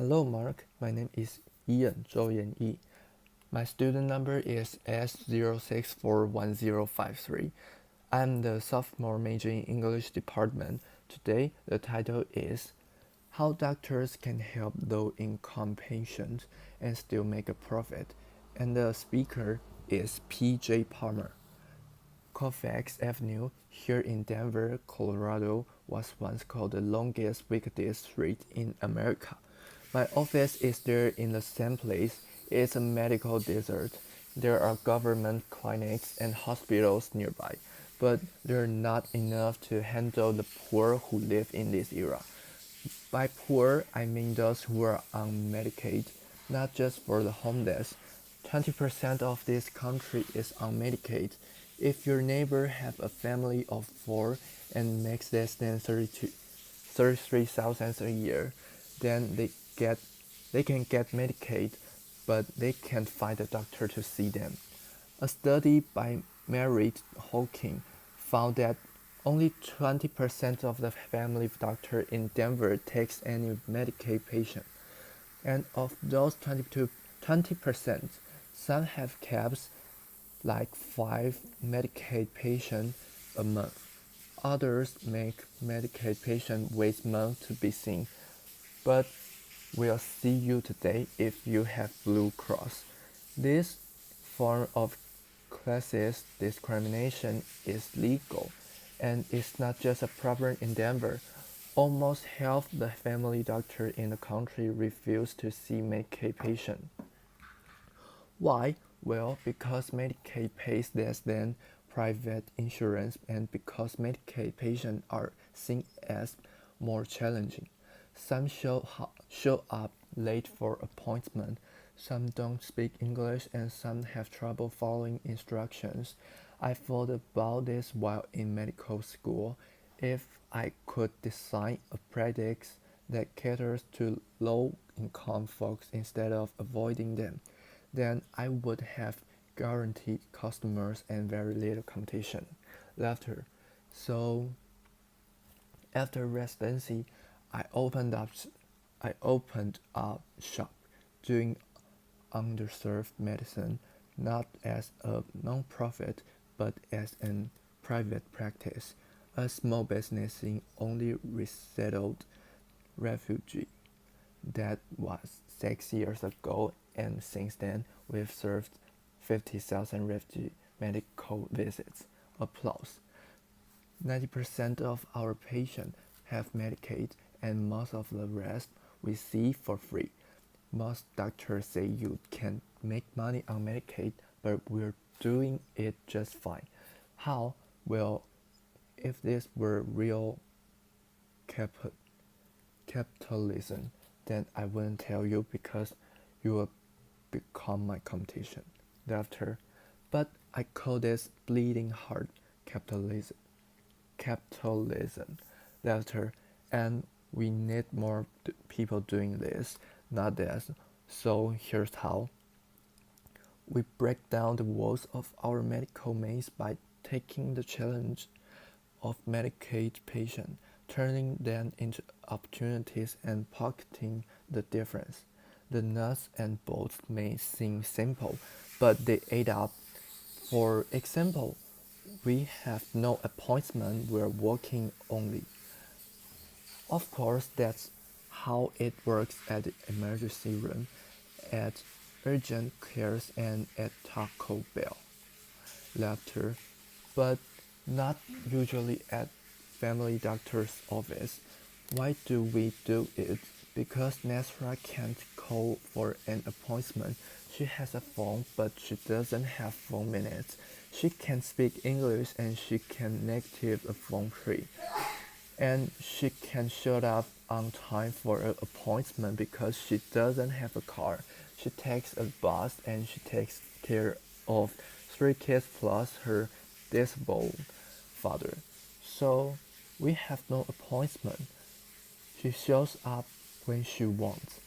Hello, Mark. My name is Ian Zhou Yan Yi. My student number is S0641053. I'm the sophomore major in English department. Today, the title is How Doctors Can Help Low-Income Patients and Still Make a Profit. And the speaker is P.J. Parmar. Colfax Avenue here in Denver, Colorado was once called the longest wickedest street in America. My office is there in the same place. It's a medical desert. There are government clinics and hospitals nearby, but they're not enough to handle the poor who live in this era. By poor, I mean those who are on Medicaid, not just for the homeless. 20% of this country is on Medicaid. If your neighbor have a family of four and makes less than 33,000 a year, then they can get Medicaid, but they can't find a doctor to see them. A study by Merritt Hawking found that only 20% of the family doctor in Denver takes any Medicaid patient. And of those 20%, some have caps like 5 Medicaid patients a month. Others make Medicaid patient wait months to be seen. But we'll see you today if you have Blue Cross. This form of classist discrimination is legal, and it's not just a problem in Denver. Almost half the family doctor in the country refuse to see Medicaid patients. Why? Well, because Medicaid pays less than private insurance and because Medicaid patients are seen as more challenging. Some show up late for appointment, some don't speak English, and some have trouble following instructions. I thought about this while in medical school. If I could design a practice that caters to low-income folks instead of avoiding them, then I would have guaranteed customers and very little competition. Laughter. So after residency, I opened up I opened a shop doing underserved medicine, not as a non-profit but as a private practice, a small business in only resettled refugee. That was 6 years ago, and since then we've served 50,000 refugee medical visits. Applause. 90% of our patients have Medicaid, and most of the rest we see for free. Most doctors say you can make money on Medicaid, but we're doing it just fine. How? Well, if this were real cap- capitalism, then I wouldn't tell you because you will become my competition. Laughter. But I call this bleeding heart capitalism. Capitalism. Laughter. And we need more people doing this, not less. So here's how. We break down the walls of our medical maze by taking the challenge of Medicaid patients, turning them into opportunities and pocketing the difference. The nuts and bolts may seem simple, but they add up. For example, we have no appointment, we're walking only. Of course, that's how it works at the emergency room, at urgent cares, and at Taco Bell. Laughter, but not usually at family doctor's office. Why do we do it? Because Nasra can't call for an appointment. She has a phone, but she doesn't have 4 minutes. She can speak English and she can negative a phone tree. And she can show up on time for an appointment because she doesn't have a car. She takes a bus and she takes care of 3 kids plus her disabled father. So we have no appointment. She shows up when she wants,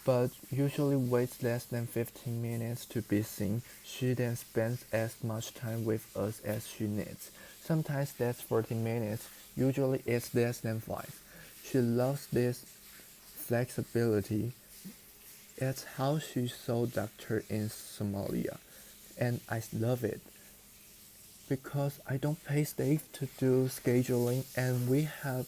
but usually waits less than 15 minutes to be seen. She then spends as much time with us as she needs. Sometimes that's 40 minutes, usually it's less than 5. She loves this flexibility. It's how she saw doctor in Somalia, and I love it because I don't pay staff to do scheduling, and we have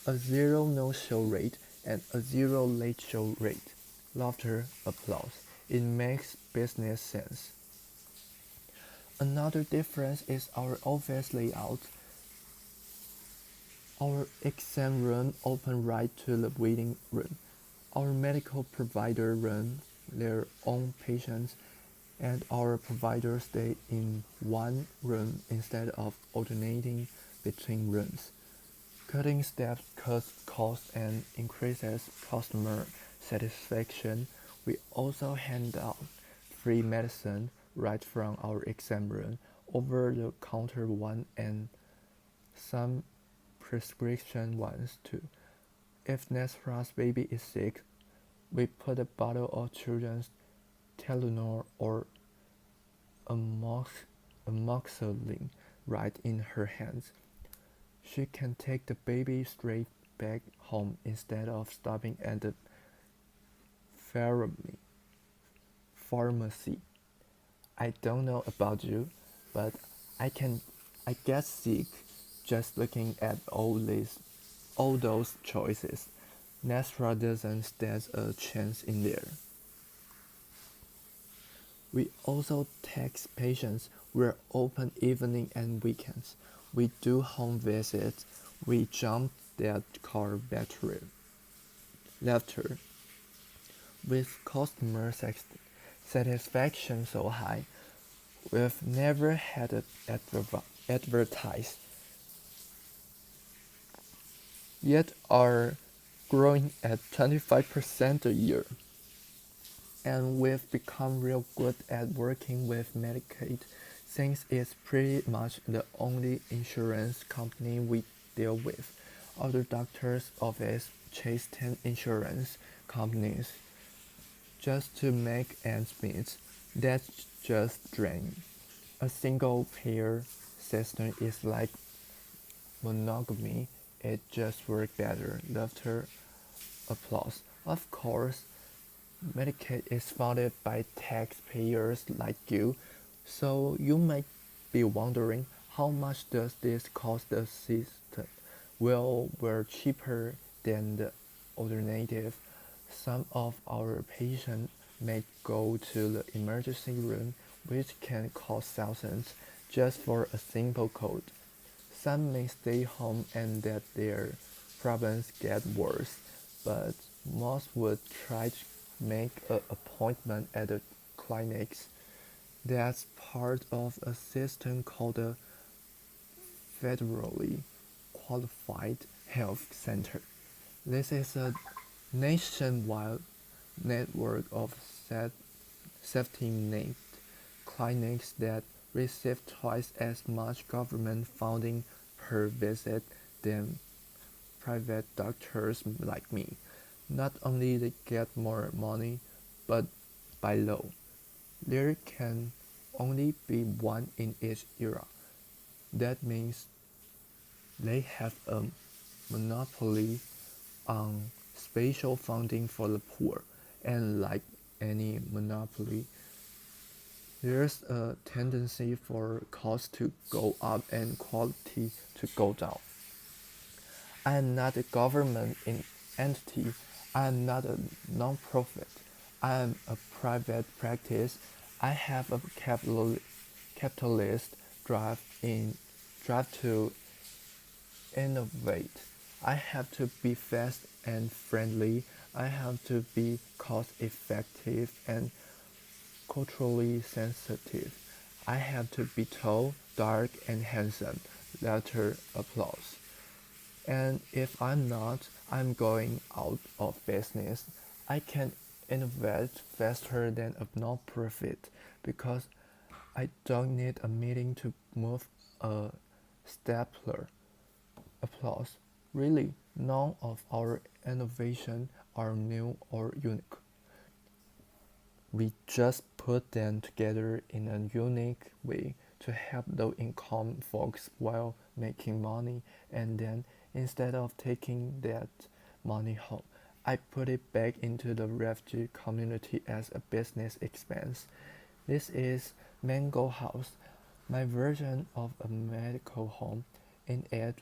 a zero no-show rate and a zero late show rate. Laughter, applause. It makes business sense. Another difference is our office layout. Our exam room open right to the waiting room. Our medical provider run their own patients, and our providers stay in one room instead of alternating between rooms. Cutting staff cuts costs and increases customer satisfaction. We also hand out free medicine right from our exam room, over the counter one, and some prescription ones too. If Nesra's baby is sick, we put a bottle of children's Tylenol or amoxicillin right in her hands. She can take the baby straight back home instead of stopping at the pharmacy. I don't know about you, but I can I get sick just looking at all those choices. Nesra doesn't stand a chance in there. We also text patients. We're open evening and weekends. We do home visits. We jump that car battery. Laughter. With customer satisfaction so high, we've never had it advertised, yet are growing at 25% a year. And we've become real good at working with Medicaid, since it's pretty much the only insurance company we deal with. Other doctors' offices chase 10 insurance companies just to make ends meet. That's just draining. A single payer system is like monogamy. It just works better. Laughter, applause. Of course, Medicaid is funded by taxpayers like you, so you might be wondering, how much does this cost the system? Well, we're cheaper than the alternative. Some of our patients may go to the emergency room, which can cost thousands just for a simple cold. Some may stay home and let their problems get worse, but most would try to make an appointment at the clinics. That's part of a system called a federally qualified health center. This is a nationwide network of safety net clinics that receive twice as much government funding per visit than private doctors like me. Not only they get more money, but by law, there can only be one in each era. That means they have a monopoly on special funding for the poor, and like any monopoly, there's a tendency for cost to go up and quality to go down. I am not a government entity. I am not a non-profit. I am a private practice. I have a capitalist drive to innovate. I have to be fast and friendly. I have to be cost effective and culturally sensitive. I have to be tall, dark, and handsome. Laughter, applause. And if I'm not, I'm going out of business. I can innovate faster than a non-profit because I don't need a meeting to move a stapler. Applause. Really, none of our innovations are new or unique. We just put them together in a unique way to help low-income folks while making money, and then instead of taking that money home, I put it back into the refugee community as a business expense. This is Mango House, my version of a medical home. In it,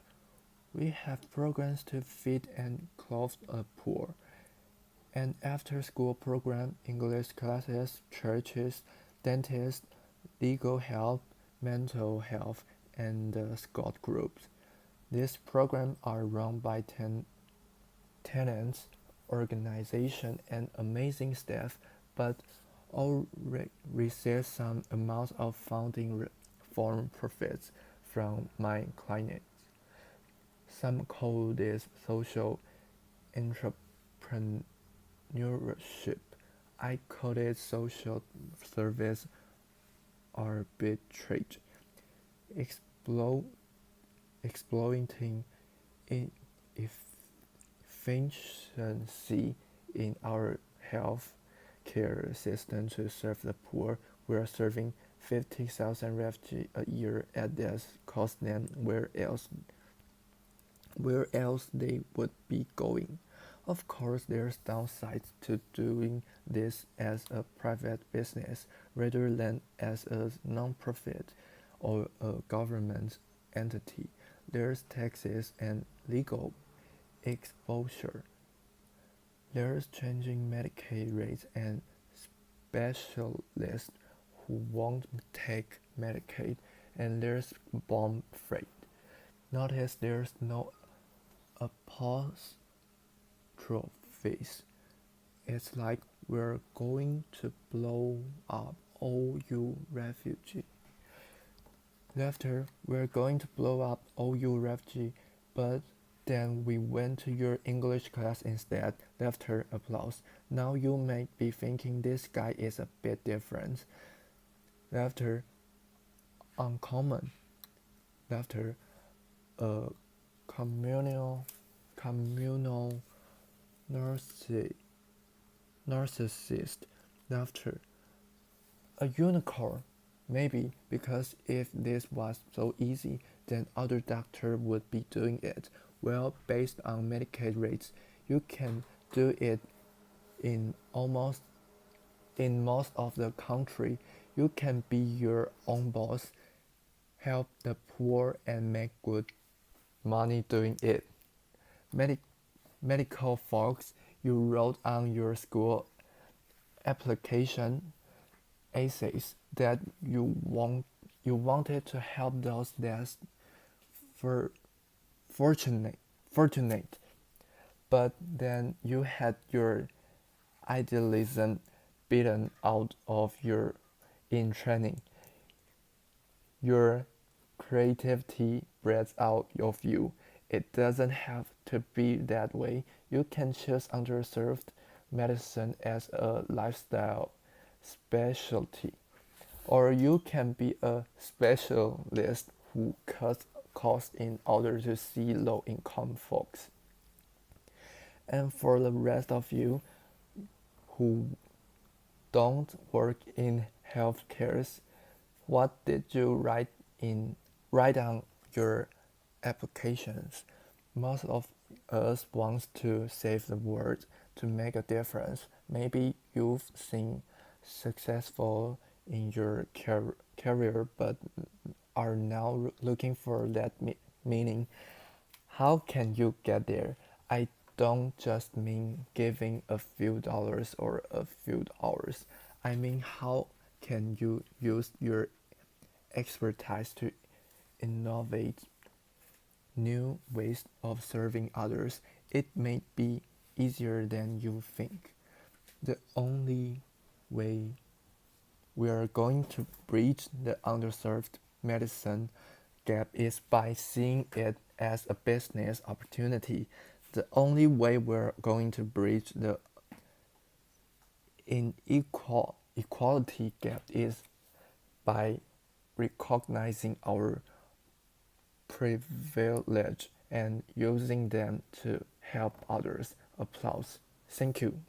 we have programs to feed and clothe the poor, an after-school program, English classes, churches, dentists, legal help, mental health, and Scout groups. These programs are run by tenants, organization, and amazing staff, but all receive some amount of funding from profits from my clients. Some call this social entrepreneurship. I call it social service arbitrage. Explo- Exploiting inefficiency in our health care system to serve the poor. We are serving 50,000 refugees a year at this cost them where else they would be going. Of course, there's downsides to doing this as a private business rather than as a non-profit or a government entity. There's taxes and legal exposure. There's changing Medicaid rates and specialists who won't take Medicaid, and there's bomb freight. Notice there's no apostrophes. It's like we're going to blow up all you refugees. Laughter, we're going to blow up all you refugees, but then we went to your English class instead. Laughter, applause. Now you may be thinking this guy is a bit different. Laughter, uncommon. Laughter, a communal narcissist. Laughter, a unicorn. Maybe because if this was so easy, then other doctors would be doing it. Well, based on Medicaid rates, you can do it in most of the country. You can be your own boss, help the poor, and make good money doing it. Medical folks, you wrote on your school application essays that you wanted to help those less for fortunate, but then you had your idealism beaten out of your in training. Your creativity breathes out of you. It doesn't have to be that way. You can choose underserved medicine as a lifestyle specialty, or you can be a specialist who cuts costs in order to see low income folks. And for the rest of you who don't work in healthcare, what did you write on your applications? Most of us want to save the world, to make a difference. Maybe you've seen successful in your career but are now looking for that meaning. How can you get there? I don't just mean giving a few dollars or a few hours. I mean, how can you use your expertise to innovate new ways of serving others? It may be easier than you think. The only way we are going to bridge the underserved medicine gap is by seeing it as a business opportunity. The only way we're going to bridge the equality gap is by recognizing our privilege and using them to help others. Applause. Thank you.